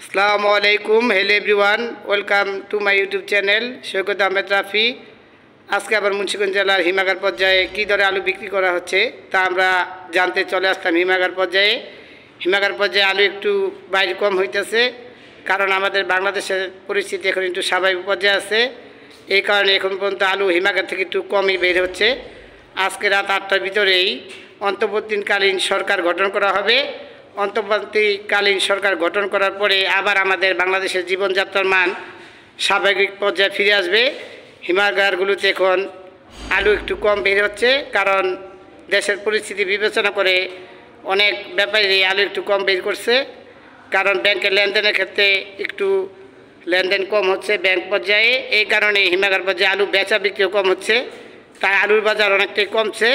আসসালামু আলাইকুম, hello everyone, welcome to my YouTube channel Saikat Ahmed Rafi. আজকে আবার মুন্সিগঞ্জ জেলার হিমাগার পর্যায়ে কী দরে আলু বিক্রি করা হচ্ছে তা আমরা জানতে চলে আসলাম হিমাগার পর্যায়ে। হিমাগার পর্যায়ে আলু একটু বাইরে কম হইতেছে, কারণ আমাদের বাংলাদেশের পরিস্থিতি এখন একটু স্বাভাবিক পর্যায়ে আছে। এই কারণে এখন পর্যন্ত আলু হিমাগার থেকে একটু কমই বের হচ্ছে। আজকে রাত 8টার ভিতরেই অন্তর্বর্তীকালীন সরকার গঠন করা হবে। অন্তর্বর্তীকালীন সরকার গঠন করার পরে আবার আমাদের বাংলাদেশের জীবনযাত্রার মান স্বাভাবিক পর্যায়ে ফিরে আসবে। হিমাগারগুলোতে এখন আলু একটু কম বের হচ্ছে, কারণ দেশের পরিস্থিতি বিবেচনা করে অনেক ব্যাপারী আলু একটু কম বের করছে, কারণ ব্যাংকের লেনদেনের ক্ষেত্রে একটু লেনদেন কম হচ্ছে ব্যাংক পর্যায়ে। এই কারণে হিমাগার পর্যায়ে আলু বেচা বিক্রিও কম হচ্ছে, তাই আলুর বাজার অনেকটাই কমছে।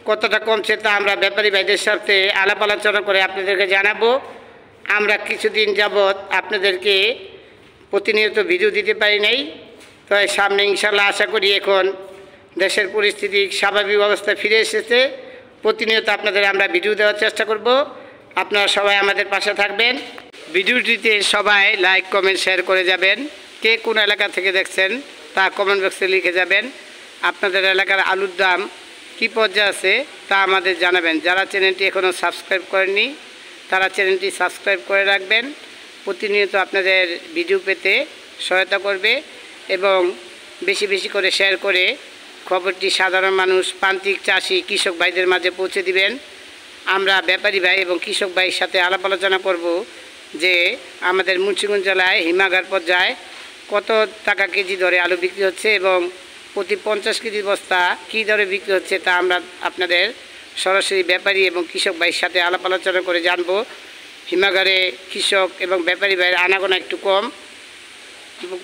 কতটা কমছে তা আমরা ব্যাপারী ভাইদের সাথে আলাপ আলোচনা করে আপনাদেরকে জানাবো। আমরা কিছুদিন যাবৎ আপনাদেরকে প্রতিনিয়ত ভিডিও দিতে পারি নাই, তাই সামনে ইনশাল্লাহ আশা করি এখন দেশের পরিস্থিতি স্বাভাবিক অবস্থায় ফিরে এসেছে। প্রতিনিয়ত আপনাদের আমরা ভিডিও দেওয়ার চেষ্টা করব। আপনারা সবাই আমাদের পাশে থাকবেন। ভিডিওটিতে সবাই লাইক কমেন্ট শেয়ার করে যাবেন। কে কোন এলাকা থেকে দেখছেন তা কমেন্ট বক্সে লিখে যাবেন। আপনাদের এলাকার আলুর দাম কী পর্যায়ে আছে তা আমাদের জানাবেন। যারা চ্যানেলটি এখনও সাবস্ক্রাইব করেননি তারা চ্যানেলটি সাবস্ক্রাইব করে রাখবেন। প্রতিনিয়ত আপনাদের ভিডিও পেতে সহায়তা করবে এবং বেশি বেশি করে শেয়ার করে খবরটি সাধারণ মানুষ, প্রান্তিক চাষি, কৃষক ভাইদের মাঝে পৌঁছে দিবেন। আমরা ব্যাপারী ভাই এবং কৃষক ভাইয়ের সাথে আলাপ আলোচনা করব যে আমাদের মুন্সিগঞ্জ জেলায় হিমাগার পর্যায়ে কত টাকা কেজি দরে আলু বিক্রি হচ্ছে এবং প্রতি 50 কেজি বস্তা কী দরে বিক্রি হচ্ছে তা আমরা আপনাদের সরাসরি ব্যাপারী এবং কৃষক ভাইয়ের সাথে আলাপ আলোচনা করে জানব। হিমাগারে কৃষক এবং ব্যাপারী ভাইয়ের আনাগোনা একটু কম,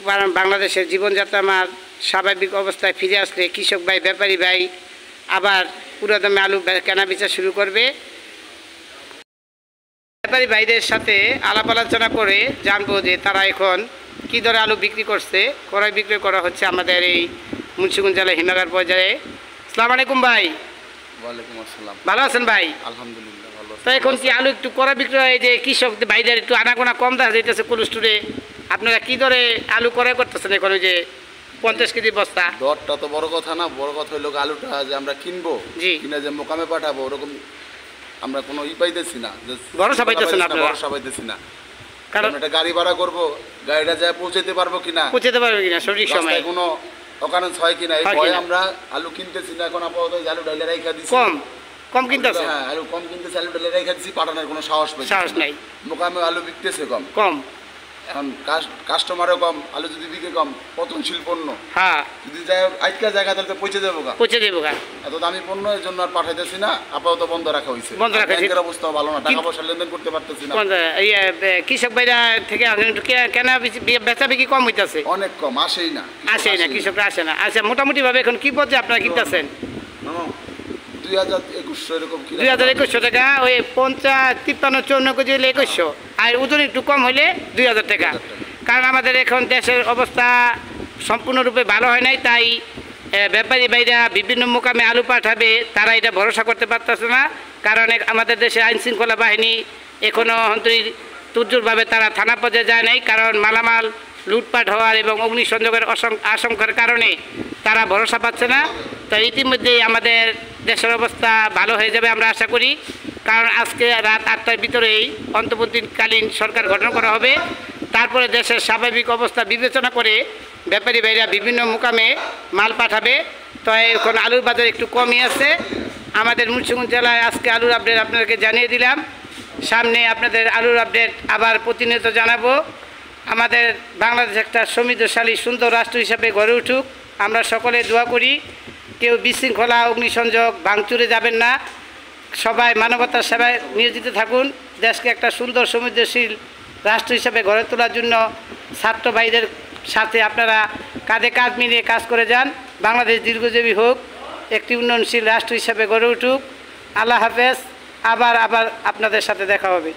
কারণ বাংলাদেশের জীবনযাত্রা মান স্বাভাবিক অবস্থায় ফিরে আসলে কৃষক ভাই, ব্যাপারী ভাই আবার পুরো দামে আলু কেনা বেচা শুরু করবে। ব্যাপারী ভাইদের সাথে আলাপ আলোচনা করে জানবো যে তারা এখন কী দরে আলু বিক্রি করছে, ক্রয় বিক্রয় করা হচ্ছে আমাদের এই মুন্সিগঞ্জ জেলায় হিমাগার পর্যায়ে। আসসালামু আলাইকুম ভাই। ওয়ালাইকুম আসসালাম। ভালো আছেন ভাই? আলহামদুলিল্লাহ ভালো। তো এখন কি আলু একটু ক্রয় বিক্রয়, যে কৃষক ভাইদের একটু আনাগোনা কম দেখা যাইতেছে কোল্ড স্টোরে, আপনারা কী দরে আলু ক্রয় করতেছেন এখন? ওই যে 50 কেজি বস্তা। দরটা তো বড় কথা না, বড় কথা হইলো আলুটা যে আমরা কিনবো, জি, কিনে যে মোকামে পাঠাবো ওরকম আমরা কোনো পাইতেছি না, যে ভরসা পাইতেছেন না আপনারা? ভরসা পাইতেছি না, কারণ এটা গাড়ি ভাড়া করবো, গাড়িটা যায় পৌঁছাতে পারবো কিনা, পৌঁছাতে পারবে কিনা সঠিক সময়, কোনো অকারণ হয় কিনা, এই ভয়ে আমরা আলু কিনতেছি না। এখন আপাতত আলু ডাইলে রেখা দিচ্ছি, কম কিনতেছে। হ্যাঁ, আলু কম কিনতেছি, আলু ডাইলে রেখা দিচ্ছি, পাঠানোর কোনো সাহস নাই। মোকামে আলু বিকতেছে কম। এখন কাস্টমারও কম, আলু যদি বিকে কম, পতনশীল পণ্য, হ্যাঁ, যদি যায় আজকে জায়গা তাহলে পৌঁছে দেবো গা, এত দামি পণ্য, এর জন্য আর পাঠাইতেছি না, আপাতত বন্ধ রাখা হয়েছে। ব্যাংকের অবস্থা ভালো না, টাকা পয়সা লেনদেন করতে পারতেছি না। কৃষক ভাইরা থেকে কেন বেচা বিক্রি কম হইতেছে? অনেক কম, আসেই না, কৃষকরা আসে না। আচ্ছা, মোটামুটি ভাবে এখন কি পর্যায়ে আপনারা কিনতেছেন? 2021 এরকম, 2100 টাকা। ওই 50, 53, 54 কেজি হলে 2100, আর ওজন একটু কম হলে 2000 টাকা। কারণ আমাদের এখন দেশের অবস্থা সম্পূর্ণরূপে ভালো হয় নাই, তাই ব্যাপারী ভাইরা বিভিন্ন মোকামে আলু পাঠাবে, তারা এটা ভরসা করতে পারতেছে না। কারণ আমাদের দেশে আইন শৃঙ্খলা বাহিনী এখনও তুর্যুরভাবে তারা থানা পর্যায়ে যায় নাই, কারণ মালামাল লুটপাট হওয়ার এবং অগ্নিসংযোগের আশঙ্কার কারণে তারা ভরসা পাচ্ছে না। তো ইতিমধ্যেই আমাদের দেশের অবস্থা ভালো হয়ে যাবে আমরা আশা করি, কারণ আজকে রাত 8টার ভিতরেই অন্তর্বর্তীকালীন সরকার গঠন করা হবে। তারপরে দেশের স্বাভাবিক অবস্থা বিবেচনা করে ব্যাপারী ভাইরা বিভিন্ন মোকামে মাল পাঠাবে। তো এখন আলুর বাজার একটু কমই আছে আমাদের মুন্সিগঞ্জ জেলায়। আজকে আলুর আপডেট আপনাদেরকে জানিয়ে দিলাম, সামনে আপনাদের আলুর আপডেট আবার প্রতিনিয়ত জানাবো। আমাদের বাংলাদেশ একটা সমৃদ্ধশালী সুন্দর রাষ্ট্র হিসাবে গড়ে উঠুক, আমরা সকলে দোয়া করি। কেউ বিশৃঙ্খলা, অগ্নিসংযোগ, ভাঙচুরে যাবেন না, সবাই মানবতার সেবায় নিয়োজিত থাকুন। দেশকে একটা সুন্দর সমৃদ্ধশীল রাষ্ট্র হিসাবে গড়ে তোলার জন্য ছাত্র ভাইদের সাথে আপনারা কাঁধে কাঁধ মিলিয়ে কাজ করে যান। বাংলাদেশ দীর্ঘজীবী হোক, একটি উন্নয়নশীল রাষ্ট্র হিসাবে গড়ে উঠুক। আল্লাহ হাফেজ। আবার আপনাদের সাথে দেখা হবে।